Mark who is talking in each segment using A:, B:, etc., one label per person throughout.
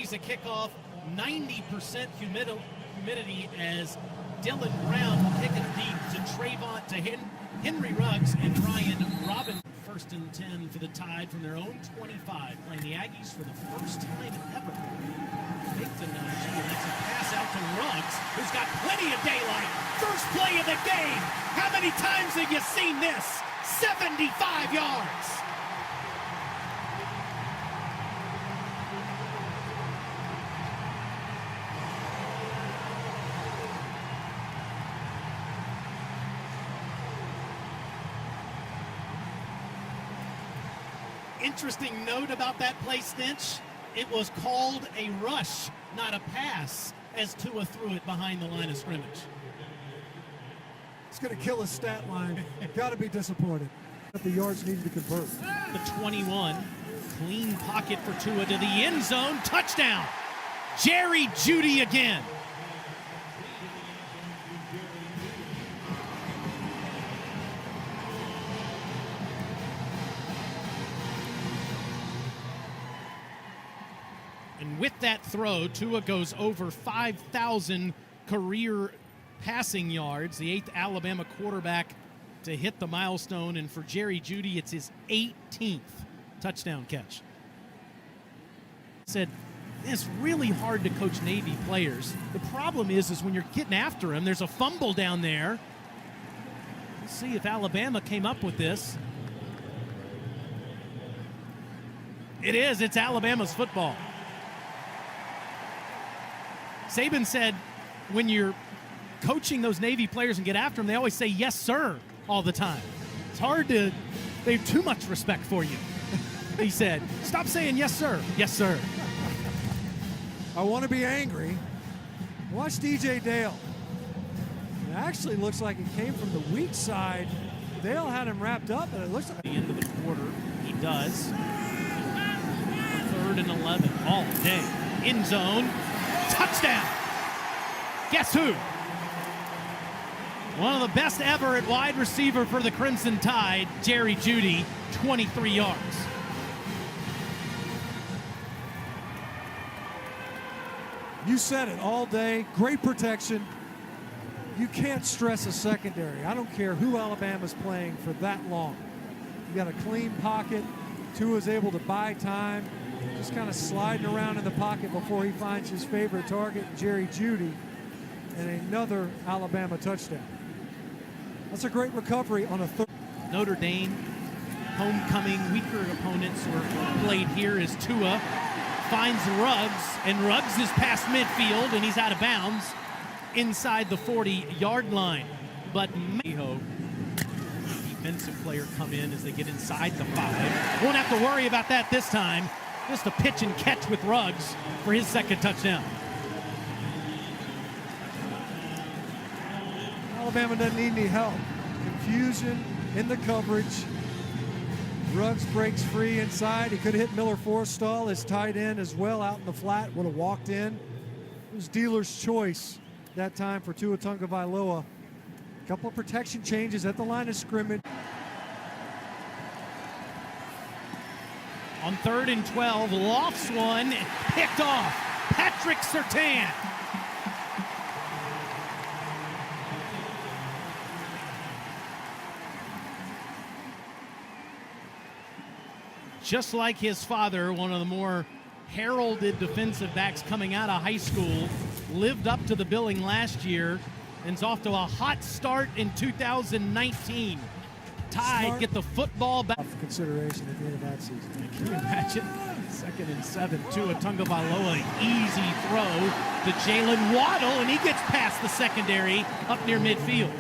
A: sees a kickoff, 90% humidity as Dylan Brown will kick it deep to Henry Ruggs and Ryan Robin. 1st and 10 for the Tide from their own 25, playing the Aggies for the first time ever. Fake to Najee, and that's a pass out to Ruggs, who's got plenty of daylight. First play of the game. How many times have you seen this? 75 yards. Interesting note about that play, Stinch. It was called a rush, not a pass, as Tua threw it behind the line of scrimmage.
B: It's going to kill his stat line. Got to be disappointed. But the yards needed to convert.
A: The 21, clean pocket for Tua to the end zone, touchdown. Jerry Jeudy again. And with that throw, Tua goes over 5,000 career passing yards, the 8th Alabama quarterback to hit the milestone. And for Jerry Jeudy, it's his 18th touchdown catch. Said, it's really hard to coach Navy players. The problem is when you're getting after him, there's a fumble down there. Let's see if Alabama came up with this. It is. It's Alabama's football. Saban said when you're coaching those Navy players and get after them, they always say, yes, sir, all the time. It's hard to, they have too much respect for you. He said, stop saying yes, sir. Yes, sir.
B: I want to be angry. Watch DJ Dale. It actually looks like it came from the weak side. Dale had him wrapped up, and it looks like...
A: At the end of the quarter, he does. 3rd and 11 all day. End zone. Touchdown! Guess who? One of the best ever at wide receiver for the Crimson Tide, Jerry Jeudy, 23 yards.
B: You said it all day. Great protection. You can't stress a secondary. I don't care who Alabama's playing for that long. You got a clean pocket. Tua's able to buy time. Just kind of sliding around in the pocket before he finds his favorite target, Jerry Jeudy, and another Alabama touchdown. That's a great recovery on a third.
A: Notre Dame, homecoming, weaker opponents were played here as Tua finds Ruggs, and Ruggs is past midfield, and he's out of bounds inside the 40-yard line. But Mayho, defensive player, come in as they get inside the 5. Won't have to worry about that this time. Just a pitch and catch with Ruggs for his 2nd touchdown.
B: Alabama doesn't need any help. Confusion in the coverage. Ruggs breaks free inside. He could have hit Miller Forrestall, his tight end, as well out in the flat. Would have walked in. It was dealer's choice that time for Tua Tagovailoa. A couple of protection changes at the line of scrimmage.
A: On 3rd and 12, lofts one, picked off. Patrick Surtain. Just like his father, one of the more heralded defensive backs coming out of high school, lived up to the billing last year and is off to a hot start in 2019. Tide get the football back.
B: Consideration at the end of that season.
A: Can you imagine? 2nd and 7, Tua Tagovailoa, easy throw to Jalen Waddle, and he gets past the secondary up near midfield.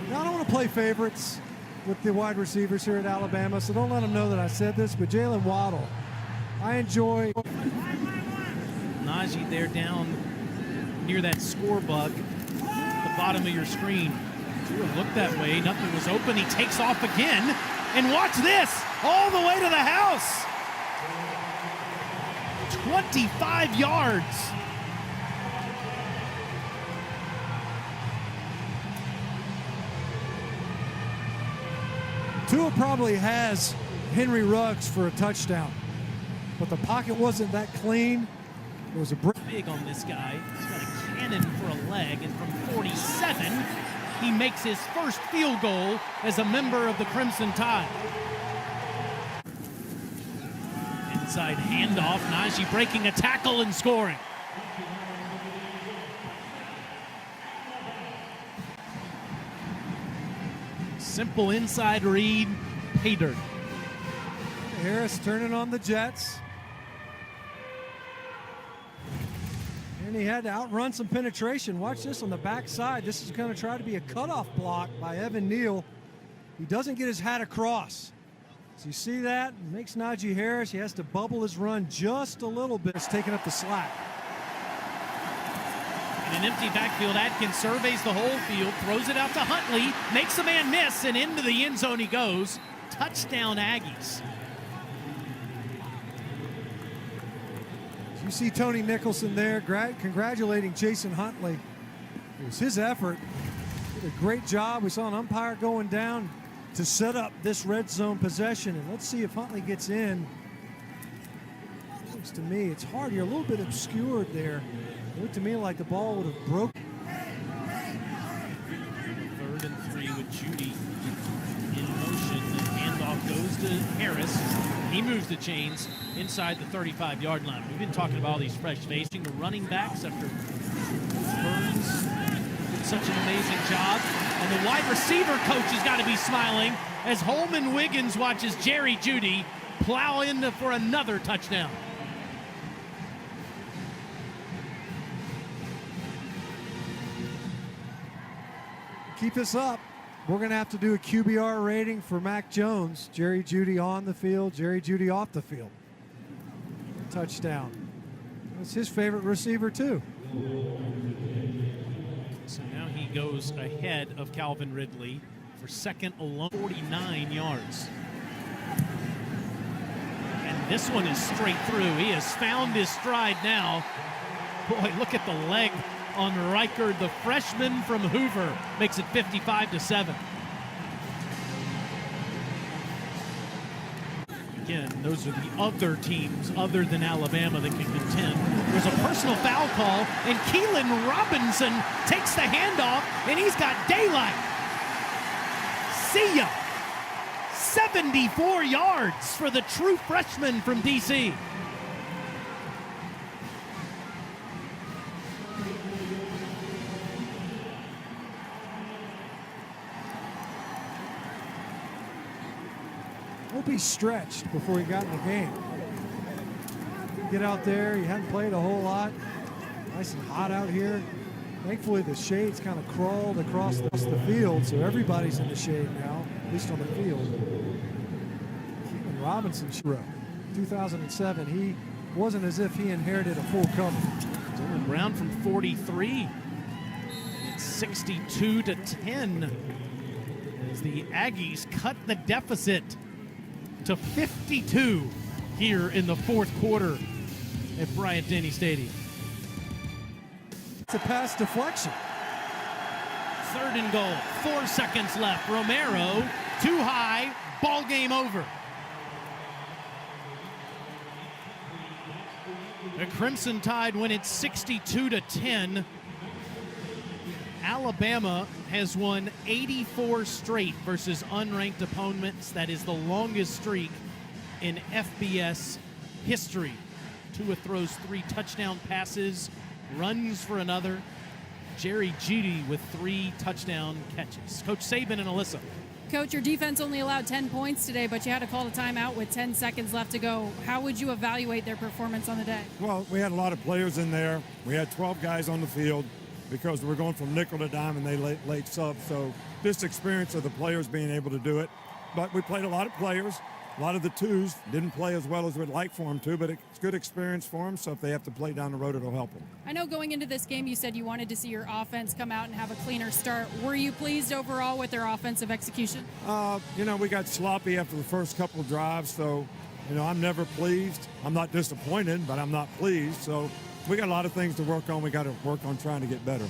B: Now, I don't want to play favorites with the wide receivers here at Alabama, so don't let them know that I said this, but Jalen Waddle, I enjoy.
A: Najee there down near that score bug at the bottom of your screen. Tua looked that way, nothing was open, he takes off again, and watch this, all the way to the house. 25 yards.
B: Tua probably has Henry Ruggs for a touchdown. but the pocket wasn't that clean. It was a brick.
A: Big on this guy. He's got a cannon for a leg, and from 47, he makes his first field goal as a member of the Crimson Tide. Inside handoff, Najee breaking a tackle and scoring. Simple inside read, pay dirt.
B: Harris turning on the Jets. And he had to outrun some penetration. Watch this on the backside. This is going to try to be a cutoff block by Evan Neal. He doesn't get his hat across. So you see that? Makes Najee Harris. He has to bubble his run just a little bit. It's taking up the slack.
A: In an empty backfield, Atkins surveys the whole field, throws it out to Huntley, makes a man miss, and into the end zone he goes. Touchdown Aggies.
B: You see Tony Nicholson there congratulating Jason Huntley. It was his effort. Did a great job. We saw an umpire going down to set up this red zone possession. And let's see if Huntley gets in. Looks to me, it's hard. You're a little bit obscured there. It looked to me like the ball would have broken.
A: 3rd and 3 with Judy in motion. The handoff goes to Harris. He moves the chains inside the 35-yard line. We've been talking about all these fresh facing the running backs after Burns did such an amazing job. And the wide receiver coach has got to be smiling as Holman Wiggins watches Jerry Jeudy plow in for another touchdown.
B: Keep this up. We're going to have to do a QBR rating for Mac Jones. Jerry Jeudy on the field, Jerry Jeudy off the field. Touchdown. That's his favorite receiver, too.
A: So now he goes ahead of Calvin Ridley for second alone, 49 yards. And this one is straight through. He has found his stride now. Boy, look at the leg on Reichard, the freshman from Hoover, makes it 55-7. Again, those are the other teams other than Alabama that can contend. There's a personal foul call, and Keelan Robinson takes the handoff, and he's got daylight. See ya. 74 yards for the true freshman from D.C.
B: Hope he stretched before he got in the game. Get out there, he hadn't played a whole lot. Nice and hot out here. Thankfully the shade's kind of crawled across the field, so everybody's in the shade now, at least on the field. Keelan Robinson, 2007, he wasn't as if he inherited a full cover.
A: Dylan Brown from 43. It's 62-10 as the Aggies cut the deficit to 52 here in the fourth quarter at Bryant-Denny Stadium.
B: It's a pass deflection.
A: 3rd and goal, 4 seconds left. Romero, too high, ball game over. The Crimson Tide win it 62-10. Alabama has won 84 straight versus unranked opponents. That is the longest streak in FBS history. Tua throws 3 touchdown passes, runs for another. Jerry Jeudy with 3 touchdown catches. Coach Saban and Alyssa.
C: Coach, your defense only allowed 10 points today, but you had to call a timeout with 10 seconds left to go. How would you evaluate their performance on the day?
D: Well, we had a lot of players in there. We had 12 guys on the field because we're going from nickel to dime and they late sub. So just experience of the players being able to do it. But we played a lot of players. A lot of the twos didn't play as well as we'd like for them to, but it's good experience for them. So if they have to play down the road, it'll help them.
C: I know going into this game, you said you wanted to see your offense come out and have a cleaner start. Were you pleased overall with their offensive execution?
D: We got sloppy after the first couple of drives. So, I'm never pleased. I'm not disappointed, but I'm not pleased. So we got a lot of things to work on. We got to work on trying to get better.